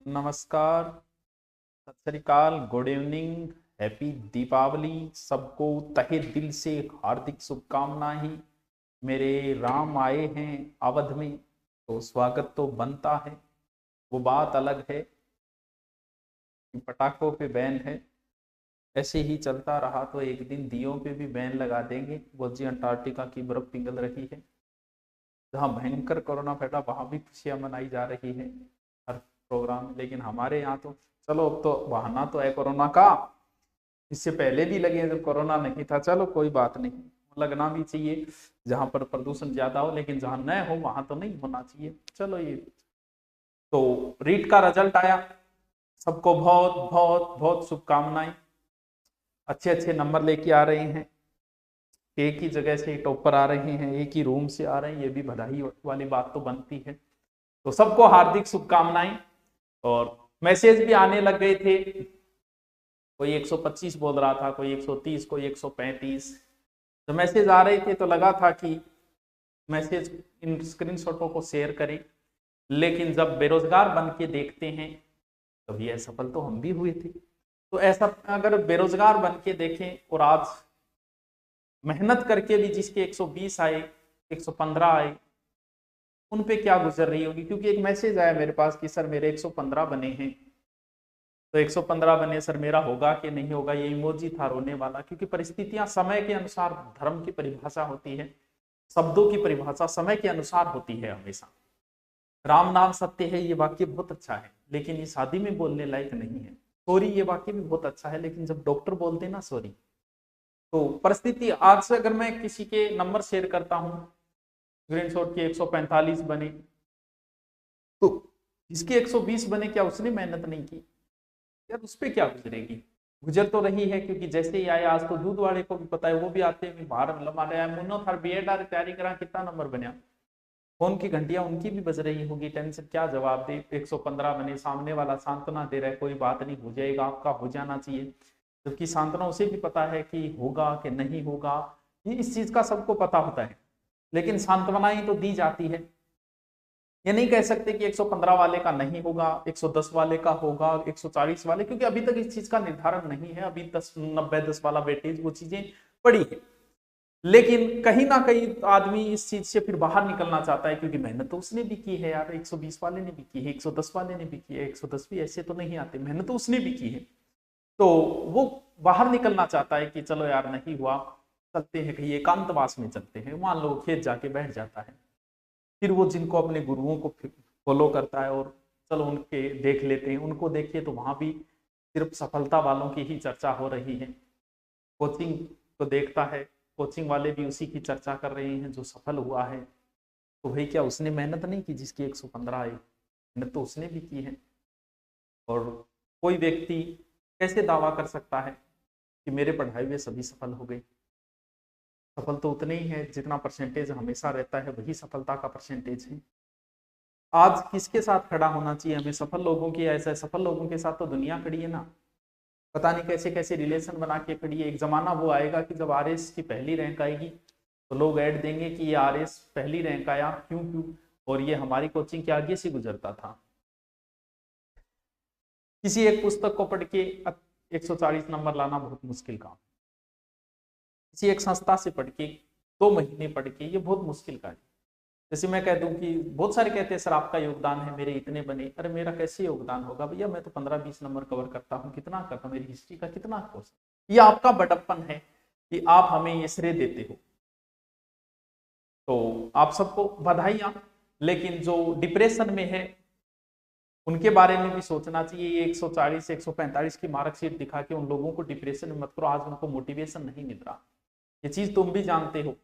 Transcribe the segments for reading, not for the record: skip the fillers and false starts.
नमस्कार। सत श्री अकाल, गुड इवनिंग, हैप्पी दीपावली। सबको तहे दिल से हार्दिक शुभकामनाएं। मेरे राम आए हैं अवध में, तो स्वागत तो बनता है। वो बात अलग है कि पटाखों पे बैन है। ऐसे ही चलता रहा तो एक दिन दियों पे भी बैन लगा देंगे। वो जी अंटार्कटिका की बर्फ पिघल रही है, जहाँ भयंकर कोरोना फैला वहां भी खुशियां मनाई जा रही है हर प्रोग्राम। लेकिन हमारे यहाँ तो चलो, अब तो बहाना तो है कोरोना का। इससे पहले भी लगे जब कोरोना नहीं था, चलो कोई बात नहीं, लगना भी चाहिए जहां पर प्रदूषण ज्यादा हो, लेकिन जहां न हो वहां तो नहीं होना चाहिए। चलो ये तो रीट का रिजल्ट आया। सबको बहुत बहुत बहुत शुभकामनाएं। अच्छे अच्छे नंबर लेके आ रहे हैं, एक ही जगह से टॉपर आ रहे हैं, एक ही रूम से आ रहे हैं, ये भी बधाई वाली बात तो बनती है। तो सबको हार्दिक शुभकामनाएं। और मैसेज भी आने लग गए थे, कोई 125 बोल रहा था, कोई 130, कोई 135। तो मैसेज आ रहे थे तो लगा था कि मैसेज इन स्क्रीनशॉटों को शेयर करें। लेकिन जब बेरोजगार बन के देखते हैं तभी असफल तो हम भी हुए थे। तो ऐसा अगर बेरोजगार बन के देखें और आज मेहनत करके भी जिसके 120 आए, 115 आए, उन पे क्या गुजर रही होगी। क्योंकि एक मैसेज आया मेरे पास कि सर मेरे 115 बने हैं, तो 115 बने सर, मेरा होगा कि नहीं होगा। ये इमोजी था रोने वाला, क्योंकि परिस्थितियां समय के अनुसार, धर्म की परिभाषा होती है, शब्दों की परिभाषा समय के अनुसार होती है हमेशा। राम नाम सत्य है, ये वाक्य बहुत अच्छा है, लेकिन ये शादी में बोलने लायक नहीं है। सॉरी, ये वाक्य भी बहुत अच्छा है, लेकिन जब डॉक्टर बोलते ना सॉरी, तो परिस्थिति। आज से अगर मैं किसी के नंबर शेयर करता हूँ, स्क्रीनशॉट के 145 बने, तो इसके 120 बने, क्या उसने मेहनत नहीं की यार? उस पर क्या गुजरेगी? गुजर तो रही है, क्योंकि जैसे ही आए, आज तो दूध वाले को भी पता है, वो भी आते हैं बाहर हमारे मुन्नो थार बीएड तैयारी करा, कितना नंबर बनया। फोन की घंटियां उनकी भी बज रही होगी, टेंशन क्या जवाब दे। 115 बने, सामने वाला सांत्वना दे रहा है, कोई बात नहीं, हो जाएगा, आपका हो जाना चाहिए। जबकि सांत्वना उसे भी पता है कि होगा कि नहीं होगा, ये इस चीज का सबको पता होता है, लेकिन सांत्वनाएं तो दी जाती है। ये नहीं कह सकते कि 115 वाले का नहीं होगा, 110 वाले का होगा, 140 वाले, क्योंकि अभी तक इस चीज का निर्धारण नहीं है। अभी 10 90 10 वाला वेटेज वो चीजें पड़ी है। लेकिन कहीं ना कहीं आदमी इस चीज से फिर बाहर निकलना चाहता है, क्योंकि मेहनत तो उसने भी की है यार। 120 वाले ने भी की है, 110 वाले ने भी की है, 110 भी ऐसे तो नहीं आते, मेहनत तो उसने भी की है। तो वो बाहर निकलना चाहता है कि चलो यार नहीं हुआ, चलते हैं कहीं एकांतवास में, चलते हैं। मान लो खेत जाके बैठ जाता है, फिर वो जिनको अपने गुरुओं को फॉलो करता है, और चलो उनके देख लेते हैं, उनको देखिए तो वहां भी सिर्फ सफलता वालों की ही चर्चा हो रही है। कोचिंग को देखता है, कोचिंग वाले भी उसी की चर्चा कर रहे हैं जो सफल हुआ है। तो भाई क्या उसने मेहनत नहीं की जिसकी 115 आई? मेहनत तो उसने भी की है। और कोई व्यक्ति कैसे दावा कर सकता है कि मेरे पढ़ाए हुए सभी सफल हो गए? सफल तो उतने ही है, जितना परसेंटेज हमेशा रहता है वही सफलता का परसेंटेज है। आज किसके साथ खड़ा होना चाहिए हमें? सफल लोगों की? ऐसा सफल लोगों के साथ तो दुनिया खड़ी है ना। पता नहीं कैसे कैसे रिलेशन बना के खड़ी है। एक जमाना वो आएगा कि जब आरएस की पहली रैंक आएगी तो लोग ऐड देंगे कि ये आरएस पहली रैंक आया, क्यों क्यों, और ये हमारी कोचिंग के आगे से गुजरता था। किसी एक पुस्तक को पढ़ के 140 नंबर लाना बहुत मुश्किल काम। किसी एक संस्था से पढ़ के 2 महीने पढ़ के, ये बहुत मुश्किल कार्य। जैसे मैं कह दूं कि बहुत सारे कहते हैं सर आपका योगदान है, मेरे इतने बने। अरे मेरा कैसे योगदान होगा भैया? मैं तो 15-20 नंबर कवर करता हूँ, कितना करता हूँ, मेरी हिस्ट्री का कितना कोर्स। ये आपका बड़प्पन है कि आप हमें ये श्रेय देते हो, तो आप सबको बधाइयां। लेकिन जो डिप्रेशन में है उनके बारे में भी सोचना चाहिए। ये 140 145 की मार्कशीट दिखा के उन लोगों को डिप्रेशन में मत करो। आज उनको मोटिवेशन नहीं मिल रहा, ये चीज तुम भी जानते हो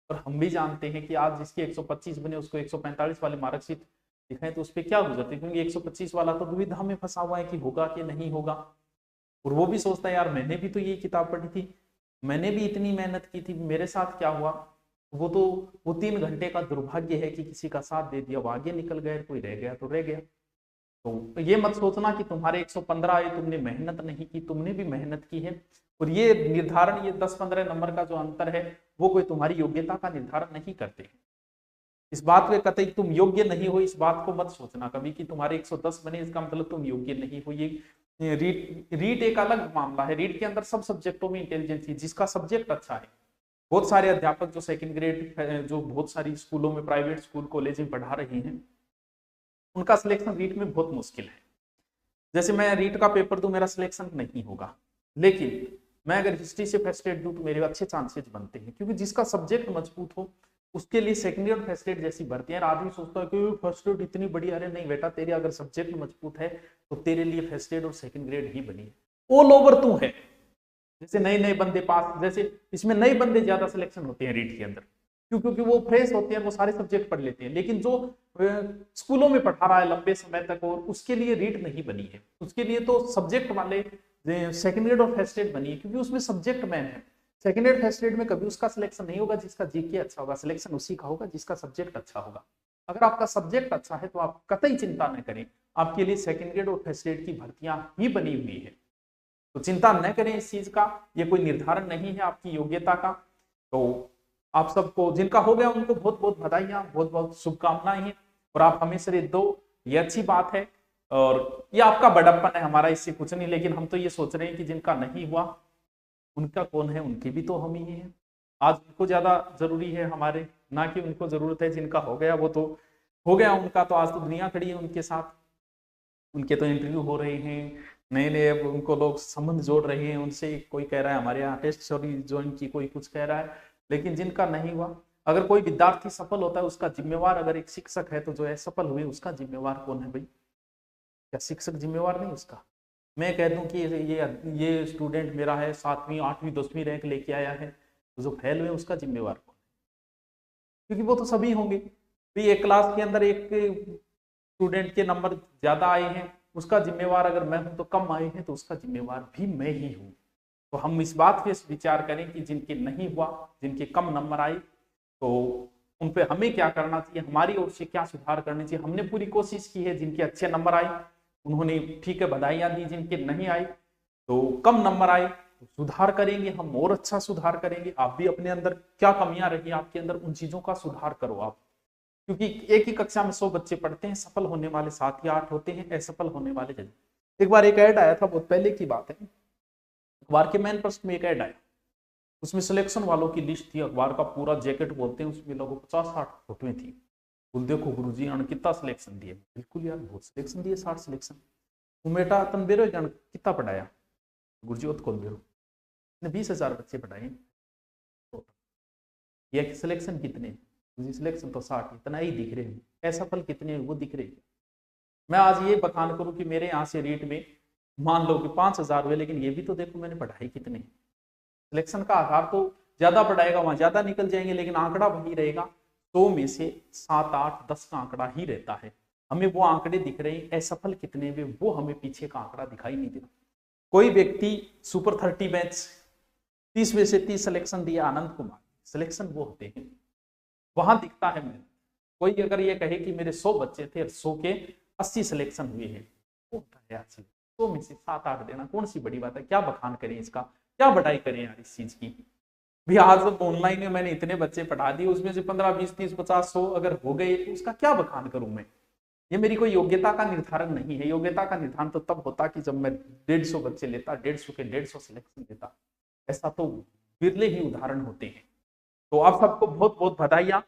और हम भी जानते हैं कि आज जिसके 125 बने उसको 145 वाली मार्कशीट दिखाएं तो उस पर क्या गुजरते, क्योंकि 125 वाला तो दुविधा में फंसा हुआ है कि होगा कि नहीं होगा। और वो भी सोचता है यार मैंने भी तो ये किताब पढ़ी थी, मैंने भी इतनी मेहनत की थी, मेरे साथ क्या हुआ? वो तो वो 3 घंटे का दुर्भाग्य है कि किसी का साथ दे दिया, वो आगे निकल गए, कोई रह गया तो रह गया। तो ये मत सोचना कि तुम्हारे 115 आए, तुमने मेहनत नहीं की, तुमने भी मेहनत की है। और ये निर्धारण, ये 10-15 नंबर का जो अंतर है, वो कोई तुम्हारी योग्यता का निर्धारण नहीं करते। इस बात पे कतई तुम योग्य नहीं हो, इस बात को मत सोचना कभी कि तुम्हारे 110 बने इसका मतलब तुम योग्य नहीं हो। ये रीट एक अलग मामला है। रीट के अंदर सब सब्जेक्टों में इंटेलिजेंस है, जिसका सब्जेक्ट अच्छा है। बहुत सारे अध्यापक जो सेकंड ग्रेड जो बहुत सारी स्कूलों में, प्राइवेट स्कूल कॉलेज में पढ़ा रहे हैं, उनका सिलेक्शन रीट में बहुत मुश्किल है। जैसे मैं रीट का पेपर दूं, मेरा सिलेक्शन नहीं होगा, लेकिन मैं अगर हिस्ट्री से फर्स्ट ग्रेड दूं तो मेरे अच्छे चांसेस बनते हैं, क्योंकि जिसका सब्जेक्ट मजबूत हो उसके लिए सेकंड और फर्स्ट ग्रेड जैसी भर्ती है। आदमी सोचता है कि फर्स्ट ग्रेड इतनी बड़ी, अरे नहीं बेटा, तेरे अगर सब्जेक्ट मजबूत है तो तेरे लिए फर्स्ट ग्रेड और सेकंड ग्रेड ही बनी है। ऑल ओवर तू है। जैसे नए नए बंदे पास, जैसे इसमें नए बंदे ज्यादा सिलेक्शन होते हैं रीट के अंदर, क्यों? क्योंकि वो फ्रेश होते हैं, वो सारे सब्जेक्ट पढ़ लेते हैं। लेकिन जो स्कूलों में पढ़ा रहा है लंबे समय तक, और उसके लिए रीट नहीं बनी है। उसके लिए तो सब्जेक्ट वाले सेकंड ग्रेड और फर्स्ट ग्रेड बनी है, क्योंकि उसमें सब्जेक्ट मैन है। सेकंड ग्रेड फर्स्ट ग्रेड में कभी उसका सिलेक्शन नहीं होगा जिसका जीके अच्छा होगा, सिलेक्शन उसी का होगा जिसका सब्जेक्ट अच्छा होगा। अगर आपका सब्जेक्ट अच्छा है तो आप कतई चिंता न करें, आपके लिए सेकंड ग्रेड और फर्स्ट ग्रेड की भर्तियां ही बनी हुई है। तो चिंता न करें इस चीज का, ये कोई निर्धारण नहीं है आपकी योग्यता का। तो आप सबको जिनका हो गया उनको बहुत बहुत बधाइयां, बहुत बहुत शुभकामनाएं हैं, और आप हमेशा ये दो, ये अच्छी बात है। और ये आपका बड़प्पन है, हमारा इससे कुछ नहीं। लेकिन हम तो ये सोच रहे हैं कि जिनका नहीं हुआ उनका कौन है, उनकी भी तो हम ही हैं। आज उनको ज्यादा जरूरी है हमारे, ना कि उनको जरूरत है। जिनका हो गया वो तो हो गया उनका, तो आज तो दुनिया खड़ी है उनके साथ। उनके तो इंटरव्यू हो रहे हैं, नए नए उनको लोग संबंध जोड़ रहे हैं उनसे। कोई कह रहा है हमारे यहाँ टेस्ट सीरीज ज्वाइन की, कोई कुछ कह रहा है। लेकिन जिनका नहीं हुआ, अगर कोई विद्यार्थी सफल होता है उसका जिम्मेवार अगर एक शिक्षक है, तो जो असफल हुए उसका जिम्मेवार कौन है भाई? क्या शिक्षक जिम्मेवार नहीं उसका? मैं कह दूं कि ये स्टूडेंट मेरा है 7वीं 8वीं 10वीं रैंक लेके आया है, तो जो फेल हुए उसका जिम्मेवार कौन है? क्योंकि वो तो सभी होंगे। तो एक क्लास के अंदर एक स्टूडेंट के नंबर ज्यादा आए हैं, उसका जिम्मेवार अगर मैं हूं, तो कम आए हैं तो उसका जिम्मेवार भी मैं ही हूं। तो हम इस बात पे विचार करें कि जिनके नहीं हुआ, जिनके कम नंबर आए, तो उन पे हमें क्या करना चाहिए, हमारी ओर से क्या सुधार करनी चाहिए। हमने पूरी कोशिश की है, जिनके अच्छे नंबर आए उन्होंने ठीक है बधाइयां दी, जिनके नहीं आए तो कम नंबर आए तो सुधार करेंगे हम, और अच्छा सुधार करेंगे। आप भी अपने अंदर क्या कमियां रही आपके अंदर, उन चीजों का सुधार करो आप। क्योंकि एक ही कक्षा में 100 बच्चे पढ़ते हैं, सफल होने वाले 7 या 8 होते हैं, असफल होने वाले जल्दी। एक बार एक ऐड आया था, बहुत पहले की बात है, अखबार के मैन प्रश्न में एक ऐड आया, उसमें सिलेक्शन वालों की लिस्ट थी। अखबार का पूरा जैकेट बोलते हैं, उसमें लगभग 50-60 फोटोएं थी। बोल देखो गुरुजी ने कितना सिलेक्शन दिए। बिल्कुल यार, बहुत सिलेक्शन दिए, 60 सिलेक्शन। तुम बेटा तन बेरो कितना पढ़ाया? गुरुजी ओत कौन बेरो ने 20,000 बच्चे पढ़ाए। ये सिलेक्शन कितने? सिलेक्शन तो 60, इतना ही दिख रहे हैं। ऐसा फल कितने वो दिख रहे हैं? मैं आज ये बखान करूं कि मेरे यहाँ से रेट में मान लो कि 5,000 हुए, लेकिन ये भी तो देखो मैंने पढ़ाई कितने। सिलेक्शन का आधार तो ज्यादा पढ़ाएगा वहां ज्यादा निकल जाएंगे, लेकिन आंकड़ा वही रहेगा। 100 में से 7, 8, 10 का आंकड़ा ही रहता है। हमें वो आंकड़े दिख रहे हैं, असफल कितने में, वो हमें पीछे का आंकड़ा दिखाई नहीं देता। कोई व्यक्ति सुपर 30 बैच 30 में से 30 सिलेक्शन दिया, आनंद कुमार, सिलेक्शन वो होते हैं, वहां दिखता है मेहनत। कोई अगर ये कहे कि मेरे 100 बच्चे थे, 100 के 80 सिलेक्शन हुए हैं, वो होता है यार 100 में से 7-8 देना कौन सी बड़ी बात है? क्या बखान करें इसका, क्या बढ़ाई करें यार इस चीज की भी। आज ऑनलाइन में मैंने इतने बच्चे पढ़ा दिए, उसमें से 15, 20, 30, 50, 100 अगर हो गए, तो उसका क्या बखान करूं मैं? ये मेरी कोई योग्यता का निर्धारण नहीं है। योग्यता का निर्धारण तो तब होता कि जब मैं 150 बच्चे लेता, 150 के 150 सिलेक्शन देता। ऐसा तो बिरले ही उदाहरण होते हैं। तो आप सबको बहुत बहुत बधाइयां,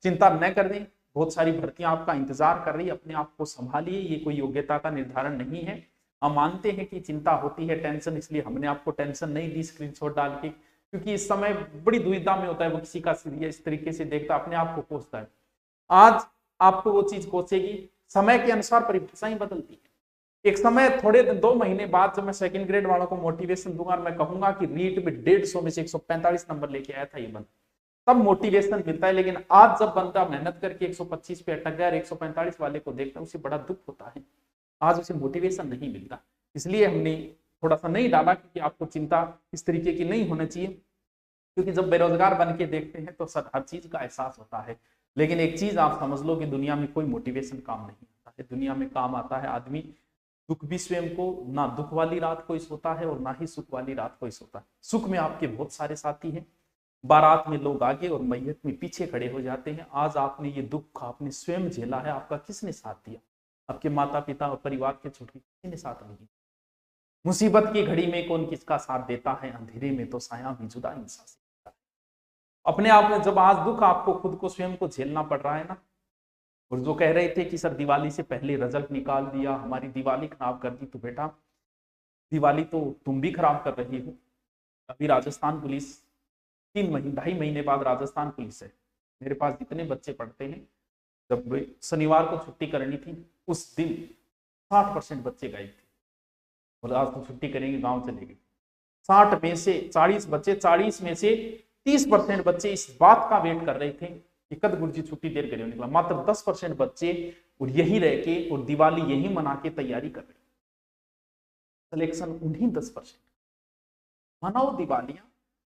चिंता न करें, बहुत सारी भर्तियां आपका इंतजार कर रही है, अपने आप को संभालिए। ये कोई योग्यता का निर्धारण नहीं है। हम मानते हैं कि चिंता होती है, टेंशन, इसलिए हमने आपको टेंशन नहीं दी स्क्रीनशॉट डाल के, क्योंकि इस समय बड़ी दुविधा में होता है, वो किसी का इस तरीके से देखता, अपने आप को कोसता है। आज आपको वो चीज कोसेगी, समय के अनुसार परिभाषाएं बदलती है। एक समय थोड़े 2 महीने बाद जब मैं सेकंड ग्रेड वालों को मोटिवेशन दूंगा और मैं कहूंगा कि रीट में 150 में से 145 नंबर लेके आया था ये बंदा, तब मोटिवेशन मिलता है। लेकिन आज जब बंदा मेहनत करके 125 पे अटक गया और 145 वाले को देखता है, उसे बड़ा दुख होता है। आज उसे मोटिवेशन नहीं मिलता। इसलिए हमने थोड़ा सा नहीं डाला, क्योंकि आपको चिंता इस तरीके की नहीं होनी चाहिए। क्योंकि जब बेरोजगार बन के देखते हैं तो हर चीज का एहसास होता है। लेकिन एक चीज आप समझ लो कि दुनिया में कोई मोटिवेशन काम नहीं आता है। दुनिया में काम आता है आदमी दुख भी स्वयं को, ना दुख वाली रात कोई सोता है और ना ही सुख वाली रात कोई सोता है। सुख में आपके बहुत सारे साथी हैं, बारात में लोग आगे और मैयत में पीछे खड़े हो जाते हैं। आज आपने ये दुख आपने स्वयं झेला है, आपका किसने साथ दिया? आपके माता पिता और परिवार के छोटे किसी ने साथ नहीं। मुसीबत की घड़ी में कौन किसका साथ देता है, अंधेरे में तो साया भी जुदा इंसान से होता है। अपने आप में जब आज दुख आपको खुद को स्वयं को झेलना पड़ रहा है ना, और जो कह रहे थे कि सर दिवाली से पहले रिजल्ट निकाल दिया, हमारी दिवाली खराब कर दी, तो बेटा दिवाली तो तुम भी खराब कर रही हो। अभी राजस्थान पुलिस 3 महीने 2.5 महीने बाद राजस्थान पुलिस है, मेरे पास जितने बच्चे पढ़ते हैं, जब शनिवार को छुट्टी करनी थी उस दिन 60% बच्चे गायब थे। बोला आज तो छुट्टी करेंगे, गांव चले गए। 60 में से 40 बच्चे, 40 में से 30% बच्चे इस बात का वेट कर रहे थे कि कद गुरुजी छुट्टी देर करियो निकला। मात्र 10% बच्चे और यही रह के और दिवाली यही मना के तैयारी कर रहे। सिलेक्शन उन्हीं 10%। मनाओ दिवालियां।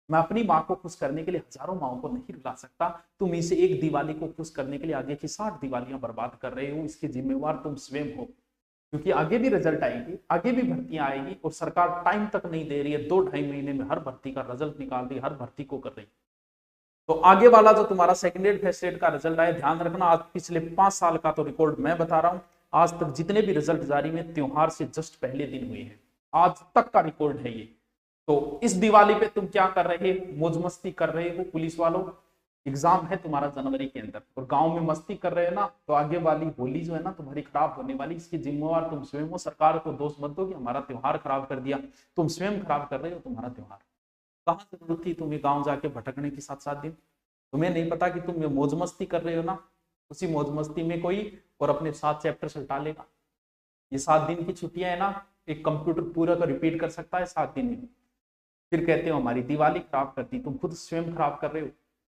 मैं अपनी माँ को खुश करने के लिए हजारों माओं को नहीं रुला सकता, तुम इसे एक दिवाली को खुश करने के लिए आगे की 60 दिवालियां बर्बाद कर रहे हो। इसके जिम्मेवार तुम स्वयं हो, क्योंकि आगे भी रिजल्ट आएगी, आगे भी भर्तियां आएगी और सरकार टाइम तक नहीं दे रही है। 2-2.5 महीने में हर भर्ती का रिजल्ट निकाल रही, हर भर्ती को कर रही। तो आगे वाला जो तुम्हारा सेकेंड ग्रेड फर्स्ट ग्रेड का रिजल्ट आए, ध्यान रखना आज पिछले 5 साल का तो रिकॉर्ड मैं बता रहा हूं, आज तक जितने भी रिजल्ट जारी में त्योहार से जस्ट पहले दिन हुए हैं, आज तक का रिकॉर्ड है ये। तो इस दिवाली पे तुम क्या कर रहे हो? मौज मस्ती कर रहे हो पुलिस वालों। एग्जाम है तुम्हारा जनवरी के अंदर और गांव में मस्ती कर रहे हो ना, तो आगे वाली होली जो है ना तुम्हारी खराब होने वाली, इसकी जिम्मेवार तुम स्वयं हो। सरकार को दोष मत दो कि हमारा त्योहार खराब कर दिया, तुम स्वयं खराब कर रहे हो थोड़ा त्योहार। कहाँ जरूरत थी तुम्हें गाँव जाके भटकने की 7-7 दिन? तुम्हें नहीं पता कि तुम ये मौज मस्ती कर रहे हो ना, उसी मौज मस्ती में कोई और अपने 7 चैप्टर सल्टा लेगा। ये 7 दिन की छुट्टियां है ना, एक कंप्यूटर पूरा का रिपीट कर सकता है 7 दिन में। फिर कहते हो हमारी दिवाली खराब कर दी, तुम खुद स्वयं खराब कर रहे हो।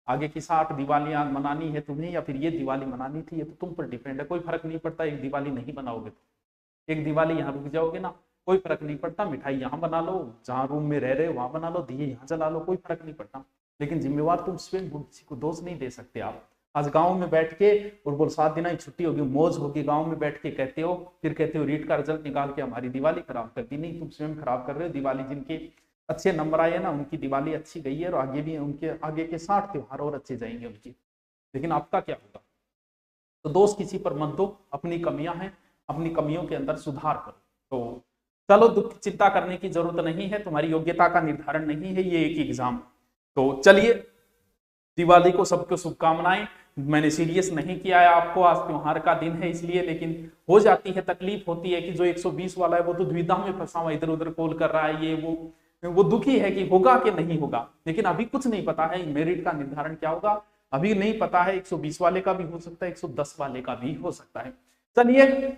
आगे की 60 दिवालियां मनानी है तुम्हें या फिर ये दिवाली मनानी थी, ये तो तुम पर डिपेंड है। कोई फर्क नहीं पड़ता, एक दिवाली नहीं बनाओगे तो एक दिवाली यहाँ रुक जाओगे ना, कोई फर्क नहीं पड़ता। मिठाई यहाँ बना लो, जहाँ रूम में रह रहे हो वहां बना लो, दिए यहाँ जला लो, कोई फर्क नहीं पड़ता। लेकिन जिम्मेवार तुम स्वयं हो, किसी को दोष नहीं दे सकते आप। आज गांव में बैठ के और बोल 7 दिन की छुट्टी होगी, मौज होगी, गांव में बैठ के कहते हो, फिर कहते हो रीट का रिजल्ट निकाल के हमारी दिवाली खराब कर दी। नहीं, तुम स्वयं खराब कर रहे हो। दिवाली जिनके अच्छे नंबर आए ना, उनकी दिवाली अच्छी गई है और आगे भी उनके आगे के 60 त्योहार और अच्छे जाएंगे उनकी। लेकिन आपका क्या होगा? तो दोष किसी पर मत दो, अपनी कमियां हैं, अपनी कमियों के अंदर सुधार करो। तो चलो, दुख चिंता करने की जरूरत नहीं है, तुम्हारी योग्यता का निर्धारण नहीं है, ये एक एग्जाम। तो चलिए, दिवाली को सबको शुभकामनाएं। मैंने सीरियस नहीं किया है आपको, आज त्योहार का दिन है इसलिए, लेकिन हो जाती है, तकलीफ होती है कि जो 120 वाला है वो तो द्विधा में फंसा हुआ, इधर उधर कॉल कर रहा है, ये वो दुखी है कि होगा कि नहीं होगा। लेकिन अभी कुछ नहीं पता है मेरिट का निर्धारण क्या होगा, अभी नहीं पता है। 120 वाले का भी हो सकता है, 110 वाले का भी हो सकता है। चलिए,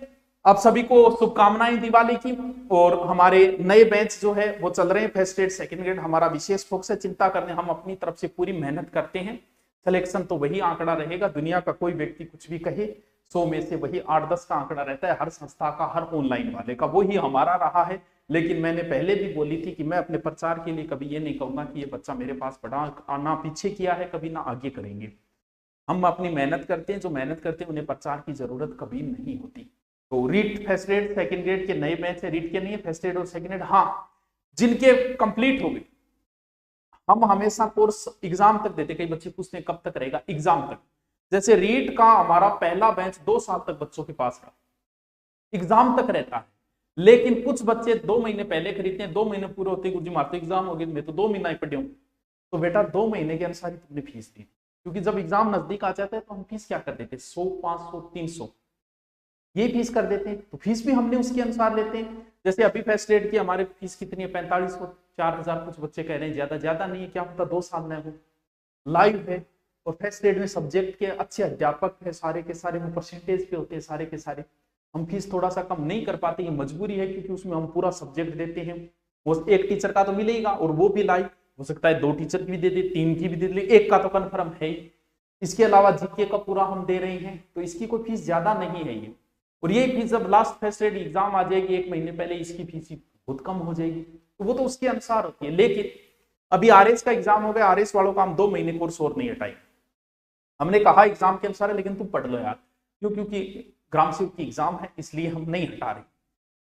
आप सभी को शुभकामनाएं दिवाली की। और हमारे नए बैच जो है वो चल रहे हैं, फर्स्ट ग्रेड सेकंड ग्रेड, हमारा विशेष फोकस है, चिंता करने हम अपनी तरफ से पूरी मेहनत करते हैं। सिलेक्शन तो वही आंकड़ा रहेगा, दुनिया का कोई व्यक्ति कुछ भी कहे, 100 में से वही 8-10 का आंकड़ा रहता है, हर संस्था का, हर ऑनलाइन वाले का, वही हमारा रहा है। लेकिन मैंने पहले भी बोली थी कि मैं अपने प्रचार के लिए कभी ये नहीं कहूंगा कि ये बच्चा मेरे पास पढ़ा, ना पीछे किया है कभी, ना आगे करेंगे। हम अपनी मेहनत करते हैं, जो मेहनत करते हैं उन्हें प्रचार की जरूरत कभी नहीं होती। तो REET first grade second grade के नए बैच है, रीट के नहीं है, फर्स्ट ग्रेड और सेकंड ग्रेड, हाँ जिनके कंप्लीट हो गए। हम हमेशा कोर्स एग्जाम तक देते, कई बच्चे पूछते हैं कब तक रहेगा, एग्जाम तक। जैसे रीट का हमारा पहला बैच 2 साल तक बच्चों के पास रहा, एग्जाम तक रहता है। लेकिन कुछ बच्चे 2 महीने पहले खरीदते हैं, 2 महीने पूरे होते गुरुजी मारते एग्जाम हो गए, मैं तो 2 महीना ही पढ़ी हूँ। तो बेटा 2 महीने के अनुसार ही तुमने फीस दी, क्योंकि जब एग्जाम नजदीक आ जाता है तो हम फीस क्या कर देते, 100, 500, 300 ये फीस कर देते हैं। तो फीस भी हमने उसके अनुसार लेते हैं। जैसे अभी फर्स्ट ग्रेड की हमारे फीस कितनी है, 4500, 4000, कुछ बच्चे कह रहे हैं ज्यादा नहीं है, क्या होता 2 साल में वो लाइव है। और फर्स्ट ग्रेड में सब्जेक्ट के अच्छे अध्यापक है, सारे के सारे वो परसेंटेज पे होते हैं सारे के सारे। हम फीस थोड़ा सा कम नहीं कर पाते, ये मजबूरी है, क्योंकि उसमें हम पूरा सब्जेक्ट देते हैं। वो एक टीचर का तो मिलेगा और वो भी लाइव, हो सकता है 2 टीचर की भी दे दे, 3 की भी दे दे, 1 का तो कन्फर्म है ही। इसके अलावा जीके का पूरा हम दे रहे हैं, तो इसकी कोई फीस ज्यादा नहीं है ये। और ये फीस जब लास्ट फर्स्ट ग्रेड एग्जाम आ जाएगी 1 महीने पहले, इसकी फीस बहुत कम हो जाएगी। तो वो तो उसके अनुसार होती है। लेकिन अभी आरएस का एग्जाम हो गया, आरएस वालों का हम 2 महीने कोर्स और नहीं हटाएंगे। हमने कहा एग्जाम के अनुसार है, लेकिन तुम पढ़ लो यार, क्यों? क्योंकि ग्राम सेवक की एग्जाम है, इसलिए हम नहीं हटा रहे।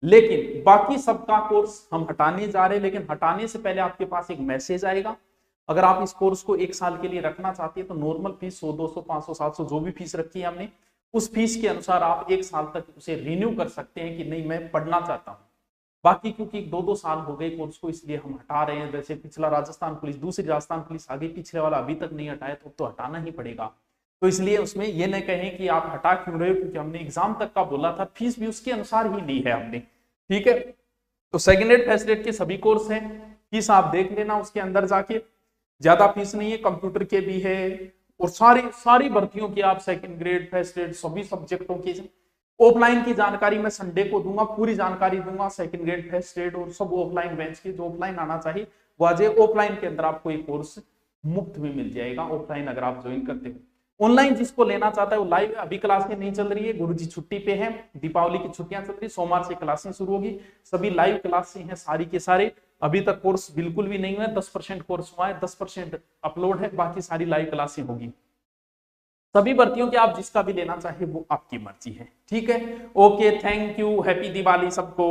लेकिन बाकी सबका कोर्स हम हटाने जा रहे हैं। लेकिन हटाने से पहले आपके पास एक मैसेज आएगा, अगर आप इस कोर्स को 1 साल के लिए रखना चाहती है तो नॉर्मल फीस 100, 200, 500, 700 जो भी फीस रखी है हमने, उस फीस के अनुसार आप 1 साल तक उसे रिन्यू कर सकते हैं कि नहीं मैं पढ़ना चाहता हूँ। बाकी क्योंकि 2-2 साल हो गए कोर्स को, इसलिए हम हटा रहे हैं। जैसे पिछला राजस्थान पुलिस, दूसरी राजस्थान पुलिस आगे, पिछले वाला अभी तक नहीं हटाया तो हटाना ही पड़ेगा। तो इसलिए उसमें ये न कहें कि आप हटा क्यों रहे हो, क्योंकि हमने एग्जाम तक का बोला था, फीस भी उसके अनुसार ही ली है हमने। ठीक है, तो सेकेंड एड फर्स्ट एड के सभी कोर्स हैं, फीस आप देख लेना उसके अंदर जाके, ज्यादा फीस नहीं है, कंप्यूटर के भी है और सारी भर्तियों की आप सेकंड ग्रेड फर्स्ट एड सभी सब्जेक्टों की ऑफलाइन की जानकारी मैं संडे को दूंगा, पूरी जानकारी दूंगा सेकंड ग्रेड फर्स्ट एड और सब ऑफलाइन बेंच की। जो ऑफलाइन आना चाहिए वो आ जाए, ऑफलाइन के अंदर आपको एक कोर्स मुफ्त में मिल जाएगा ऑफलाइन अगर आप ज्वाइन करते हो। ऑनलाइन जिसको लेना चाहता है वो लाइव, अभी क्लासें नहीं चल रही है, गुरुजी छुट्टी पे है, दीपावली की छुट्टियां चल रही, सोमवार से क्लासें शुरू होगी, सभी लाइव क्लासें हैं सारी के सारे। अभी तक कोर्स बिल्कुल भी नहीं हुआ है, 10% कोर्स हुआ है, 10% अपलोड है, बाकी सारी लाइव क्लासें होगी। सभी भर्तियों के आप जिसका भी लेना चाहे वो आपकी मर्जी है। ठीक है, okay, thank you, happy Diwali सबको।